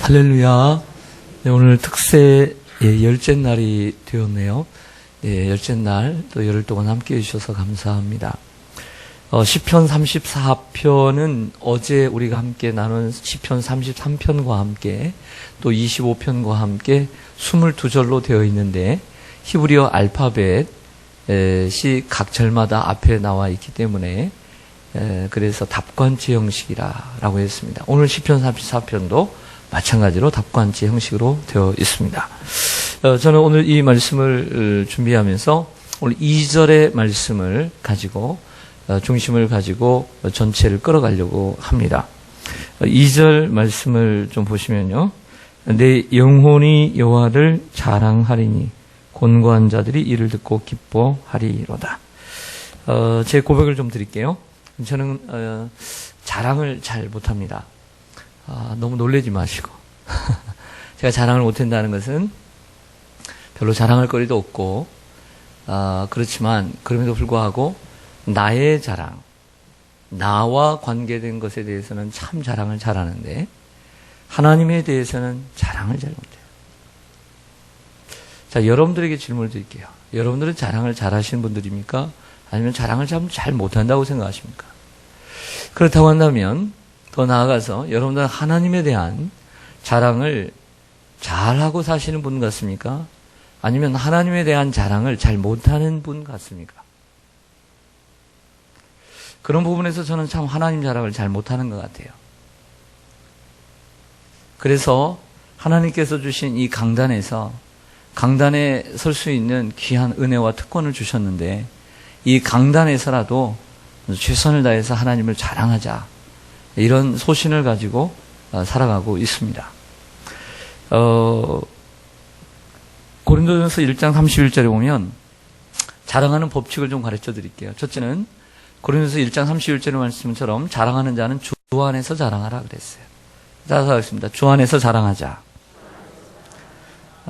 할렐루야. 네, 오늘 특세 열째 날이 되었네요. 네, 열째 날 또 열흘 동안 함께 해주셔서 감사합니다. 시편 34편은 어제 우리가 함께 나눈 시편 33편과 함께 또 25편과 함께 22절로 되어 있는데 히브리어 알파벳이 각 절마다 앞에 나와 있기 때문에 그래서 답관치 형식이라고 했습니다. 오늘 시편 34편도 마찬가지로 답관치 형식으로 되어 있습니다. 저는 오늘 이 말씀을 준비하면서 오늘 2절의 말씀을 가지고 중심을 가지고 전체를 끌어가려고 합니다. 2절 말씀을 좀 보시면요. 내 영혼이 여호와를 자랑하리니 곤고한 자들이 이를 듣고 기뻐하리로다. 제 고백을 좀 드릴게요. 저는 자랑을 잘 못합니다. 너무 놀라지 마시고 제가 자랑을 못한다는 것은 별로 자랑할 거리도 없고 그렇지만 그럼에도 불구하고 나의 자랑, 나와 관계된 것에 대해서는 참 자랑을 잘하는데 하나님에 대해서는 자랑을 잘 못해요. 자, 여러분들에게 질문을 드릴게요. 여러분들은 자랑을 잘하시는 분들입니까? 아니면 자랑을 잘 못한다고 생각하십니까? 그렇다고 한다면 더 나아가서 여러분들은 하나님에 대한 자랑을 잘하고 사시는 분 같습니까? 아니면 하나님에 대한 자랑을 잘 못하는 분 같습니까? 그런 부분에서 저는 참 하나님 자랑을 잘 못하는 것 같아요. 그래서 하나님께서 주신 이 강단에서 강단에 설 수 있는 귀한 은혜와 특권을 주셨는데 이 강단에서라도 최선을 다해서 하나님을 자랑하자, 이런 소신을 가지고 살아가고 있습니다. 고린도전서 1장 31절에 보면 자랑하는 법칙을 좀 가르쳐 드릴게요. 첫째는 고린도전서 1장 31절의 말씀처럼 자랑하는 자는 주 안에서 자랑하라 그랬어요. 따라서 하겠습니다. 주 안에서 자랑하자.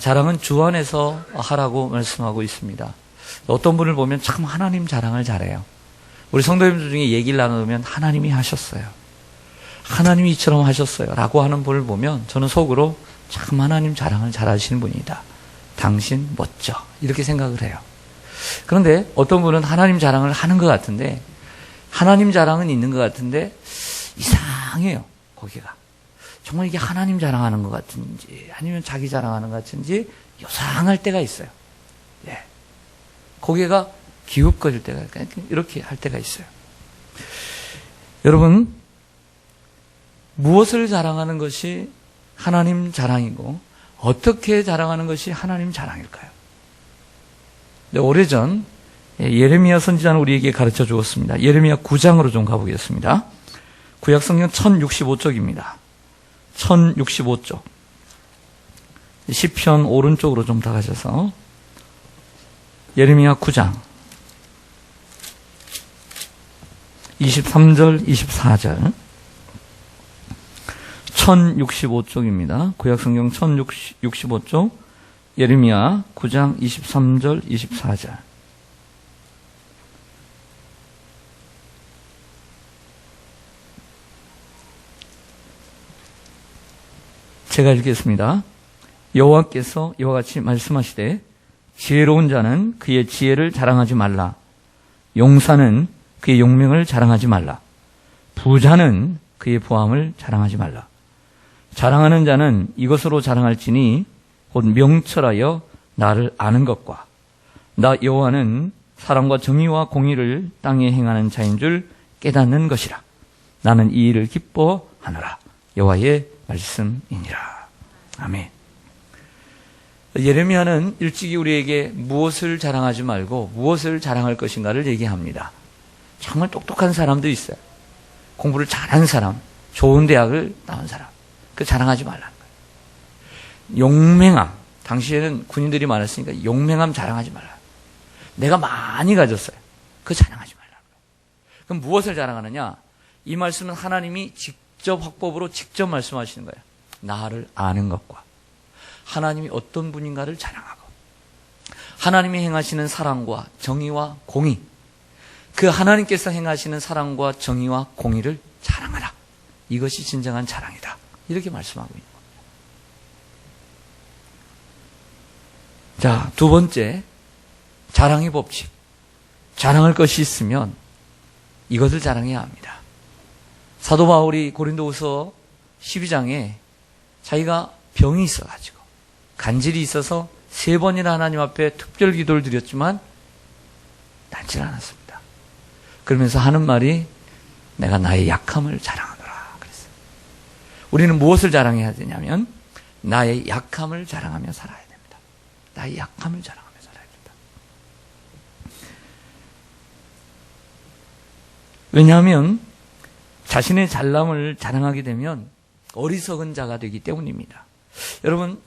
자랑은 주 안에서 하라고 말씀하고 있습니다. 어떤 분을 보면 참 하나님 자랑을 잘해요. 우리 성도님들 중에 얘기를 나누면 하나님이 하셨어요, 하나님이 이처럼 하셨어요 라고 하는 분을 보면 저는 속으로 참 하나님 자랑을 잘하시는 분이다, 당신 멋져, 이렇게 생각을 해요. 그런데 어떤 분은 하나님 자랑을 하는 것 같은데, 하나님 자랑은 있는 것 같은데 이상해요. 거기가 정말 이게 하나님 자랑하는 것 같은지 아니면 자기 자랑하는 것 같은지 요상할 때가 있어요. 예. 고개가 기웃거릴 때가, 이렇게 할 때가 있어요. 여러분, 무엇을 자랑하는 것이 하나님 자랑이고 어떻게 자랑하는 것이 하나님 자랑일까요? 네, 오래전 예레미야 선지자는 우리에게 가르쳐 주었습니다. 예레미야 9장으로 좀 가보겠습니다. 구약성경 1065쪽입니다. 1065쪽. 시편 오른쪽으로 좀 더 가셔서 예레미야 9장 23절 24절 1065쪽입니다. 구약성경 1065쪽 예레미야 9장 23절 24절. 제가 읽겠습니다. 여호와께서 이와 같이 말씀하시되 지혜로운 자는 그의 지혜를 자랑하지 말라. 용사는 그의 용맹을 자랑하지 말라. 부자는 그의 부함을 자랑하지 말라. 자랑하는 자는 이것으로 자랑할지니 곧 명철하여 나를 아는 것과 나 여호와는 사랑과 정의와 공의를 땅에 행하는 자인 줄 깨닫는 것이라. 나는 이 일을 기뻐하노라. 여호와의 말씀이니라. 아멘. 예레미야는 일찍이 우리에게 무엇을 자랑하지 말고 무엇을 자랑할 것인가를 얘기합니다. 정말 똑똑한 사람도 있어요. 공부를 잘하는 사람, 좋은 대학을 나온 사람, 그 자랑하지 말라는 거예요. 용맹함, 당시에는 군인들이 많았으니까 용맹함 자랑하지 말라. 내가 많이 가졌어요, 그 자랑하지 말라는 거예요. 그럼 무엇을 자랑하느냐? 이 말씀은 하나님이 직접 확법으로 직접 말씀하시는 거예요. 나를 아는 것과 하나님이 어떤 분인가를 자랑하고 하나님이 행하시는 사랑과 정의와 공의, 그 하나님께서 행하시는 사랑과 정의와 공의를 자랑하라. 이것이 진정한 자랑이다. 이렇게 말씀하고 있는 겁니다. 자, 두 번째, 자랑의 법칙. 자랑할 것이 있으면 이것을 자랑해야 합니다. 사도 바울이 고린도후서 12장에 자기가 병이 있어가지고 간질이 있어서 3번이나 하나님 앞에 특별 기도를 드렸지만 낫질 않았습니다. 그러면서 하는 말이 내가 나의 약함을 자랑하노라 그랬어요. 우리는 무엇을 자랑해야 되냐면 나의 약함을 자랑하며 살아야 됩니다. 나의 약함을 자랑하며 살아야 됩니다. 왜냐하면 자신의 잘남을 자랑하게 되면 어리석은 자가 되기 때문입니다.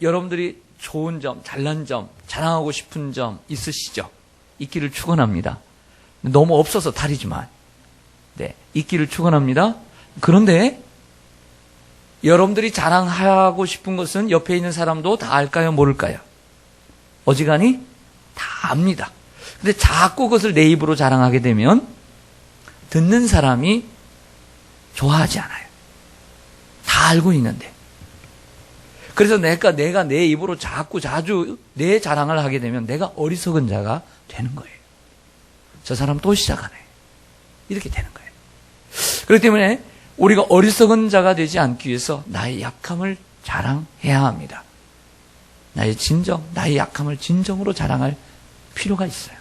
여러분들이 좋은 점, 잘난 점, 자랑하고 싶은 점 있으시죠? 있기를 축원합니다. 너무 없어서 다르지만, 네, 있기를 축원합니다. 그런데 여러분들이 자랑하고 싶은 것은 옆에 있는 사람도 다 알까요? 모를까요? 어지간히 다 압니다. 근데 자꾸 그것을 내 입으로 자랑하게 되면 듣는 사람이 좋아하지 않아요. 다 알고 있는데. 그래서 내가 내 입으로 자주 내 자랑을 하게 되면 내가 어리석은 자가 되는 거예요. 저 사람 또 시작하네. 이렇게 되는 거예요. 그렇기 때문에 우리가 어리석은 자가 되지 않기 위해서 나의 약함을 자랑해야 합니다. 나의 약함을 진정으로 자랑할 필요가 있어요.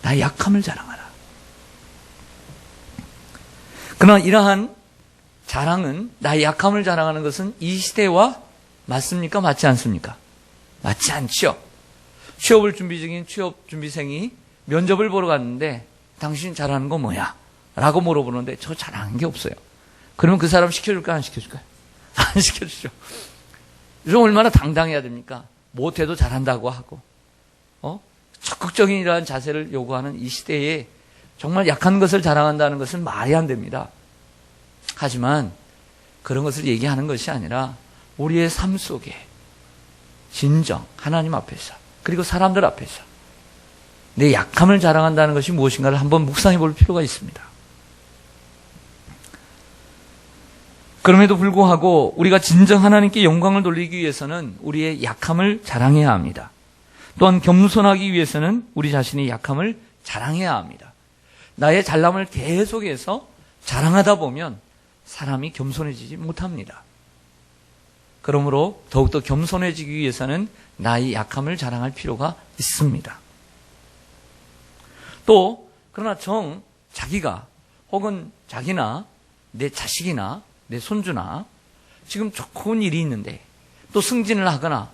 나의 약함을 자랑하라. 그러나 이러한 자랑은, 나의 약함을 자랑하는 것은 이 시대와 맞습니까? 맞지 않습니까? 맞지 않죠. 취업을 준비 중인 취업 준비생이 면접을 보러 갔는데 당신 잘하는 거 뭐야? 라고 물어보는데 저 잘하는 게 없어요. 그러면 그 사람 시켜줄까요? 안 시켜줄까요? 안 시켜주죠. 좀 얼마나 당당해야 됩니까? 못해도 잘한다고 하고 적극적인 이러한 자세를 요구하는 이 시대에 정말 약한 것을 자랑한다는 것은 말이 안 됩니다. 하지만 그런 것을 얘기하는 것이 아니라 우리의 삶 속에 진정 하나님 앞에서 그리고 사람들 앞에서 내 약함을 자랑한다는 것이 무엇인가를 한번 묵상해 볼 필요가 있습니다. 그럼에도 불구하고 우리가 진정 하나님께 영광을 돌리기 위해서는 우리의 약함을 자랑해야 합니다. 또한 겸손하기 위해서는 우리 자신의 약함을 자랑해야 합니다. 나의 잘남을 계속해서 자랑하다 보면 사람이 겸손해지지 못합니다. 그러므로 더욱더 겸손해지기 위해서는 나의 약함을 자랑할 필요가 있습니다. 또 그러나 자기가 혹은 자기나 내 자식이나 내 손주나 지금 좋은 일이 있는데 또 승진을 하거나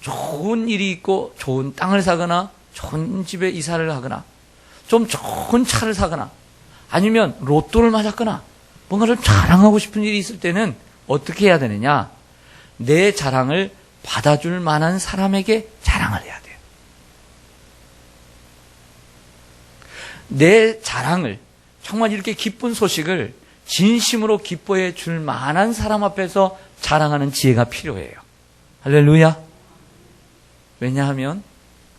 좋은 일이 있고 좋은 땅을 사거나 좋은 집에 이사를 하거나 좀 좋은 차를 사거나 아니면 로또를 맞았거나 뭔가를 자랑하고 싶은 일이 있을 때는 어떻게 해야 되느냐? 내 자랑을 받아줄 만한 사람에게 자랑을 해야 돼요. 내 자랑을, 정말 이렇게 기쁜 소식을 진심으로 기뻐해 줄 만한 사람 앞에서 자랑하는 지혜가 필요해요. 할렐루야. 왜냐하면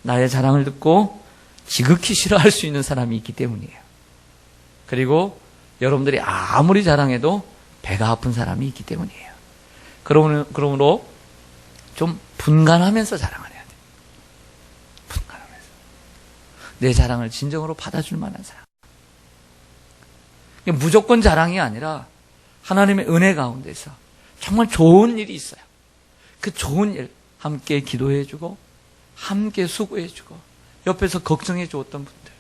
나의 자랑을 듣고 지극히 싫어할 수 있는 사람이 있기 때문이에요. 그리고 여러분들이 아무리 자랑해도 배가 아픈 사람이 있기 때문이에요. 그러므로 좀 분간하면서 자랑을 해야 돼요. 분간하면서. 내 자랑을 진정으로 받아줄 만한 사람. 무조건 자랑이 아니라 하나님의 은혜 가운데서 정말 좋은 일이 있어요. 그 좋은 일 함께 기도해주고 함께 수고해주고 옆에서 걱정해 주었던 분들,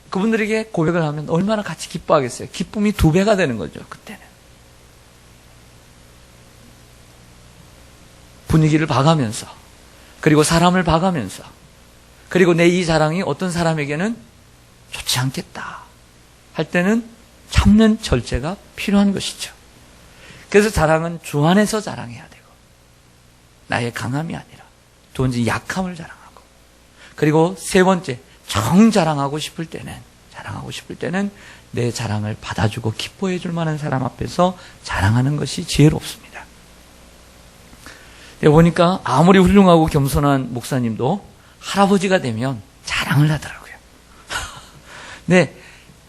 그분들에게 고백을 하면 얼마나 같이 기뻐하겠어요. 기쁨이 2배가 되는 거죠. 그때는 분위기를 봐가면서, 그리고 사람을 봐가면서, 그리고 내 이 자랑이 어떤 사람에게는 좋지 않겠다 할 때는 참는 절제가 필요한 것이죠. 그래서 자랑은 주 안에서 자랑해야 되고, 나의 강함이 아니라 두 번째 약함을 자랑하고, 그리고 세 번째 자랑하고 싶을 때는 내 자랑을 받아주고 기뻐해 줄 만한 사람 앞에서 자랑하는 것이 지혜롭습니다. 보니까 아무리 훌륭하고 겸손한 목사님도 할아버지가 되면 자랑을 하더라고요. 네,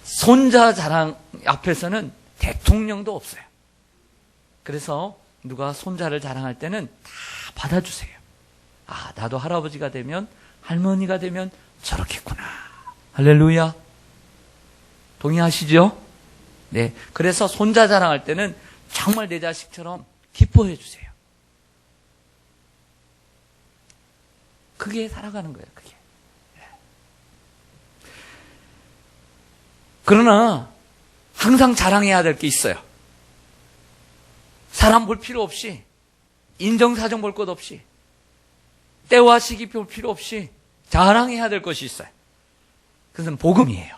손자 자랑 앞에서는 대통령도 없어요. 그래서 누가 손자를 자랑할 때는 다 받아주세요. 아, 나도 할아버지가 되면, 할머니가 되면 저렇겠구나. 할렐루야. 동의하시죠? 네. 그래서 손자 자랑할 때는 정말 내 자식처럼 기뻐해 주세요. 그게 살아가는 거예요, 그게. 그러나 항상 자랑해야 될 게 있어요. 사람 볼 필요 없이, 인정사정 볼 것 없이, 때와 시기 볼 필요 없이 자랑해야 될 것이 있어요. 그것은 복음이에요.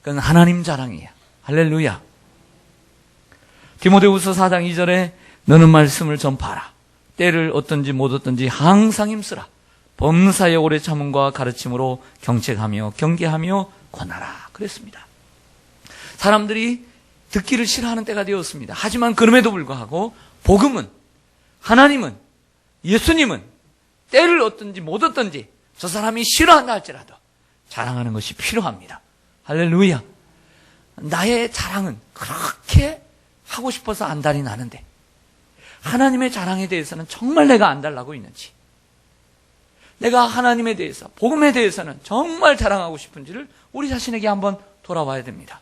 그건 하나님 자랑이에요. 할렐루야. 디모데후서 4장 2절에 너는 말씀을 전파하라. 때를 어떤지 못 어떤지 항상 힘쓰라. 범사에 오래 참음과 가르침으로 경책하며 경계하며 권하라. 그랬습니다. 사람들이 듣기를 싫어하는 때가 되었습니다. 하지만 그럼에도 불구하고 복음은, 하나님은, 예수님은 때를 어떤지 못 어떤지 저 사람이 싫어한다 할지라도 자랑하는 것이 필요합니다. 할렐루야. 나의 자랑은 그렇게 하고 싶어서 안달이 나는데 하나님의 자랑에 대해서는 정말 내가 안달나고 있는지, 내가 하나님에 대해서, 복음에 대해서는 정말 자랑하고 싶은지를 우리 자신에게 한번 돌아봐야 됩니다.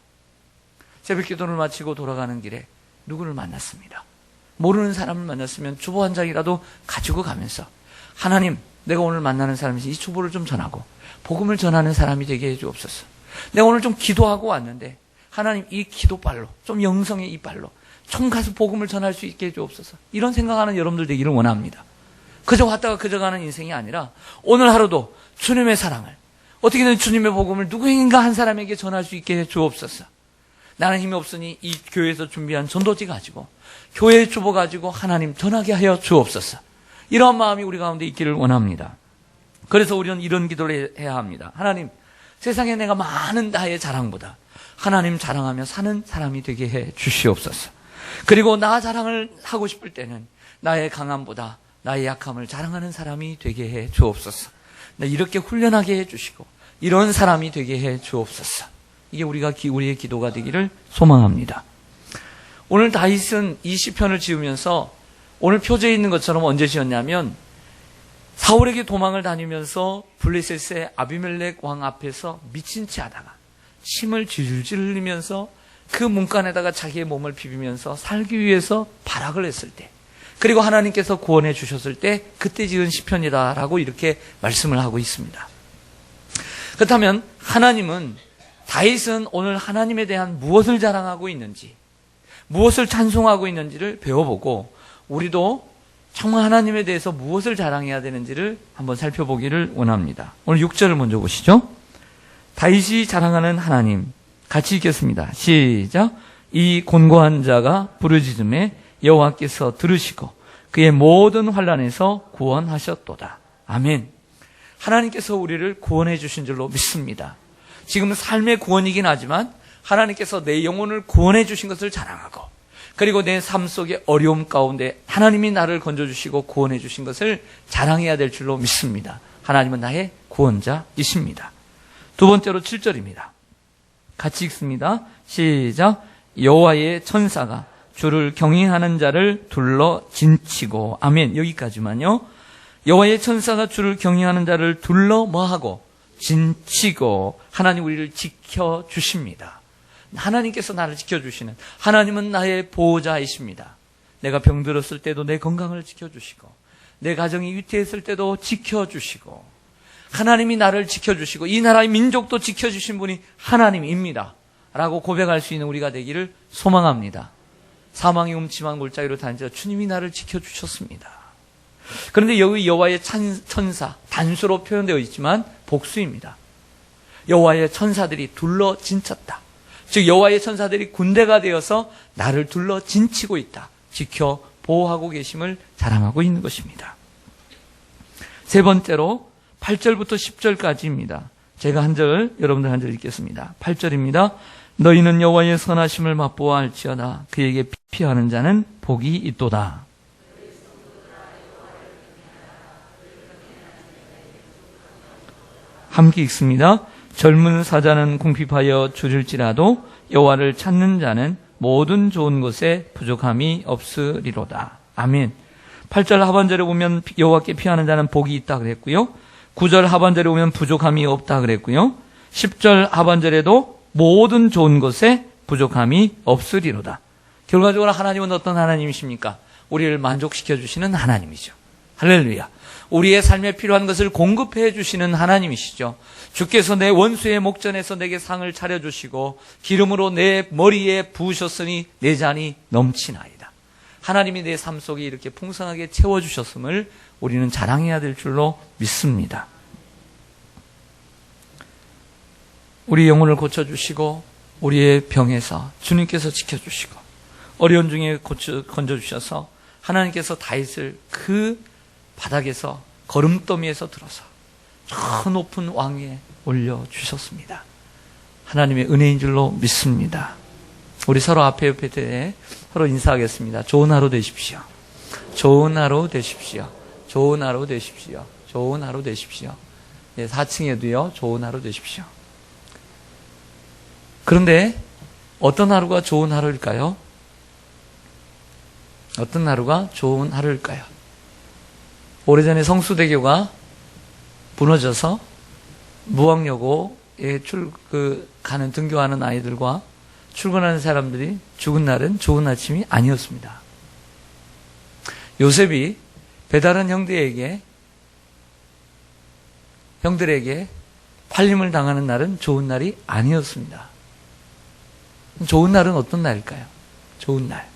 새벽 기도를 마치고 돌아가는 길에 누구를 만났습니다. 모르는 사람을 만났으면 주보 한 장이라도 가지고 가면서 하나님, 내가 오늘 만나는 사람이 이 주보를 좀 전하고 복음을 전하는 사람이 되게 해주옵소서. 내가 오늘 좀 기도하고 왔는데 하나님, 이 기도빨로, 좀 영성의 이빨로 좀 가서 복음을 전할 수 있게 해주옵소서. 이런 생각하는 여러분들 되기를 원합니다. 그저 왔다가 그저 가는 인생이 아니라 오늘 하루도 주님의 사랑을, 어떻게든 주님의 복음을 누구인가 한 사람에게 전할 수 있게 해주옵소서. 나는 힘이 없으니 이 교회에서 준비한 전도지 가지고, 교회의 주보 가지고 하나님 전하게 하여 주옵소서. 이런 마음이 우리 가운데 있기를 원합니다. 그래서 우리는 이런 기도를 해야 합니다. 하나님, 세상에 내가 많은 나의 자랑보다 하나님 자랑하며 사는 사람이 되게 해 주시옵소서. 그리고 나 자랑을 하고 싶을 때는 나의 강함보다 나의 약함을 자랑하는 사람이 되게 해 주옵소서. 이렇게 훈련하게 해 주시고 이런 사람이 되게 해 주옵소서. 이게 우리의 기도가 되기를 소망합니다. 오늘 다윗은 이 시편을 지으면서 오늘 표제에 있는 것처럼 언제 지었냐면 사울에게 도망을 다니면서 블레셋의 아비멜렉 왕 앞에서 미친 채 하다가 침을 질질 흘리면서 그 문간에다가 자기의 몸을 비비면서 살기 위해서 발악을 했을 때, 그리고 하나님께서 구원해 주셨을 때 그때 지은 시편이다라고 이렇게 말씀을 하고 있습니다. 그렇다면 하나님은, 다윗은 오늘 하나님에 대한 무엇을 자랑하고 있는지, 무엇을 찬송하고 있는지를 배워보고 우리도 정말 하나님에 대해서 무엇을 자랑해야 되는지를 한번 살펴보기를 원합니다. 오늘 6절을 먼저 보시죠. 다윗이 자랑하는 하나님, 같이 읽겠습니다. 시작. 이 곤고한 자가 부르짖음에 여호와께서 들으시고 그의 모든 환난에서 구원하셨도다. 아멘. 하나님께서 우리를 구원해 주신 줄로 믿습니다. 지금 삶의 구원이긴 하지만 하나님께서 내 영혼을 구원해 주신 것을 자랑하고, 그리고 내 삶 속의 어려움 가운데 하나님이 나를 건져주시고 구원해 주신 것을 자랑해야 될 줄로 믿습니다. 하나님은 나의 구원자이십니다. 두 번째로 7절입니다. 같이 읽습니다. 시작. 여호와의 천사가 주를 경외하는 자를 둘러 진치고. 아멘. 여기까지만요. 여호와의 천사가 주를 경외하는 자를 둘러 뭐하고? 진치고. 하나님 우리를 지켜주십니다. 하나님께서 나를 지켜주시는, 하나님은 나의 보호자이십니다. 내가 병들었을 때도 내 건강을 지켜주시고, 내 가정이 위태했을 때도 지켜주시고, 하나님이 나를 지켜주시고 이 나라의 민족도 지켜주신 분이 하나님입니다 라고 고백할 수 있는 우리가 되기를 소망합니다. 사망의 음침한 골짜기로 다니자 주님이 나를 지켜주셨습니다. 그런데 여기 여호와의 천사, 단수로 표현되어 있지만 복수입니다. 여호와의 천사들이 둘러 진쳤다. 즉 여호와의 천사들이 군대가 되어서 나를 둘러 진치고 있다. 지켜 보호하고 계심을 자랑하고 있는 것입니다. 세 번째로 8절부터 10절까지입니다. 제가 한 절, 여러분들 한 절 읽겠습니다. 8절입니다. 너희는 여호와의 선하심을 맛보아 알지어다. 그에게 피하는 자는 복이 있도다. 함께 읽습니다. 젊은 사자는 궁핍하여 줄일지라도 여호와를 찾는 자는 모든 좋은 것에 부족함이 없으리로다. 아멘. 8절 하반절에 보면 여호와께 피하는 자는 복이 있다 그랬고요. 9절 하반절에 보면 부족함이 없다 그랬고요. 10절 하반절에도 모든 좋은 것에 부족함이 없으리로다. 결과적으로 하나님은 어떤 하나님이십니까? 우리를 만족시켜 주시는 하나님이죠. 할렐루야. 우리의 삶에 필요한 것을 공급해 주시는 하나님이시죠. 주께서 내 원수의 목전에서 내게 상을 차려주시고 기름으로 내 머리에 부으셨으니 내 잔이 넘치나이다. 하나님이 내 삶 속에 이렇게 풍성하게 채워주셨음을 우리는 자랑해야 될 줄로 믿습니다. 우리 영혼을 고쳐주시고 우리의 병에서 주님께서 지켜주시고 어려운 중에 건져주셔서 하나님께서 다윗을 그 바닥에서 거름더미에서 들어서 저 높은 왕위에 올려주셨습니다. 하나님의 은혜인 줄로 믿습니다. 우리 서로 앞에 옆에 대해 서로 인사하겠습니다. 좋은 하루 되십시오. 좋은 하루 되십시오. 좋은 하루 되십시오. 좋은 하루 되십시오. 4층에도요. 좋은 하루 되십시오. 그런데 어떤 하루가 좋은 하루일까요? 어떤 하루가 좋은 하루일까요? 오래전에 성수대교가 무너져서 무학여고에 가는 등교하는 아이들과 출근하는 사람들이 죽은 날은 좋은 아침이 아니었습니다. 요셉이 배다른 형들에게 팔림을 당하는 날은 좋은 날이 아니었습니다. 좋은 날은 어떤 날일까요? 좋은 날.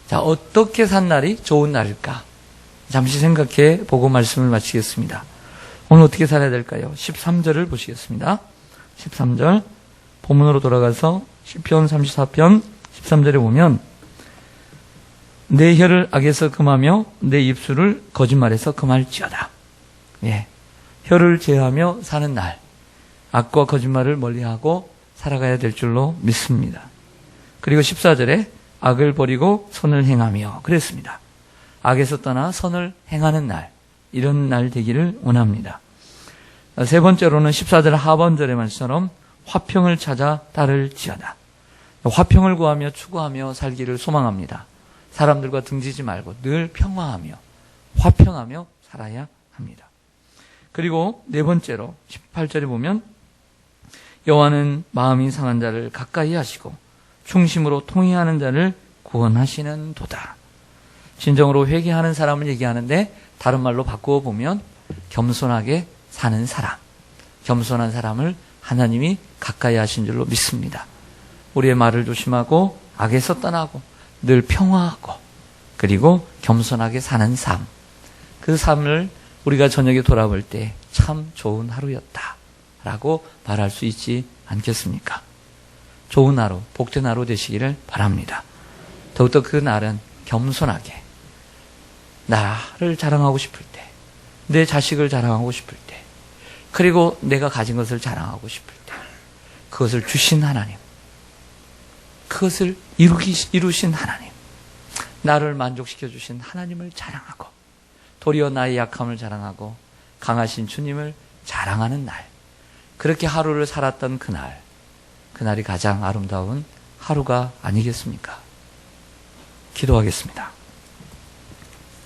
자, 어떻게 산 날이 좋은 날일까? 잠시 생각해 보고 말씀을 마치겠습니다. 오늘 어떻게 살아야 될까요? 13절을 보시겠습니다. 13절 본문으로 돌아가서 시편 34편 13절에 보면 내 혀를 악에서 금하며 내 입술을 거짓말에서 금할지어다. 예, 혀를 제하며 사는 날, 악과 거짓말을 멀리하고 살아가야 될 줄로 믿습니다. 그리고 14절에 악을 버리고 선을 행하며 그랬습니다. 악에서 떠나 선을 행하는 날, 이런 날 되기를 원합니다. 세 번째로는 14절 하반절의 말씀처럼 화평을 찾아 따를지어다. 화평을 구하며 추구하며 살기를 소망합니다. 사람들과 등지지 말고 늘 평화하며 화평하며 살아야 합니다. 그리고 네 번째로 18절에 보면 여호와는 마음이 상한 자를 가까이 하시고 충심으로 통회하는 자를 구원하시는 도다. 진정으로 회개하는 사람을 얘기하는데 다른 말로 바꾸어 보면 겸손하게 사는 사람, 겸손한 사람을 하나님이 가까이 하신 줄로 믿습니다. 우리의 말을 조심하고 악에서 떠나고 늘 평화하고 그리고 겸손하게 사는 삶, 그 삶을 우리가 저녁에 돌아볼 때 참 좋은 하루였다 라고 말할 수 있지 않겠습니까? 좋은 하루, 복된 하루 되시기를 바랍니다. 더욱더 그 날은 겸손하게 나를 자랑하고 싶을 때, 내 자식을 자랑하고 싶을 때, 그리고 내가 가진 것을 자랑하고 싶을 때 그것을 주신 하나님, 그것을 이루신 하나님, 나를 만족시켜 주신 하나님을 자랑하고 도리어 나의 약함을 자랑하고 강하신 주님을 자랑하는 날, 그렇게 하루를 살았던 그날이 가장 아름다운 하루가 아니겠습니까? 기도하겠습니다.